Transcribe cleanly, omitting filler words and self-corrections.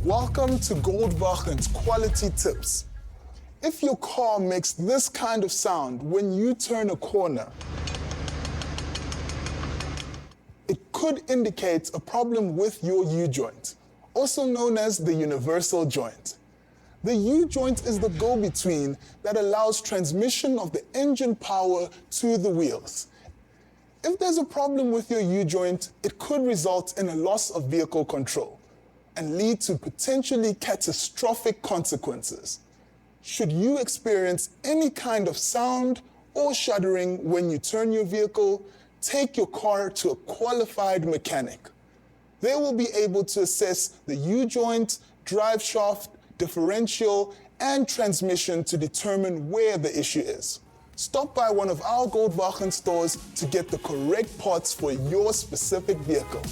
Welcome to Goldbachen's Quality Tips. If your car makes this kind of sound when you turn a corner, it could indicate a problem with your U-joint, also known as the universal joint. The U-joint is the go-between that allows transmission of the engine power to the wheels. If there's a problem with your U-joint, it could result in a loss of vehicle control and lead to potentially catastrophic consequences. Should you experience any kind of sound or shuddering when you turn your vehicle, take your car to a qualified mechanic. They will be able to assess the U-joint, drive shaft, differential, and transmission to determine where the issue is. Stop by one of our Goldbachen stores to get the correct parts for your specific vehicle.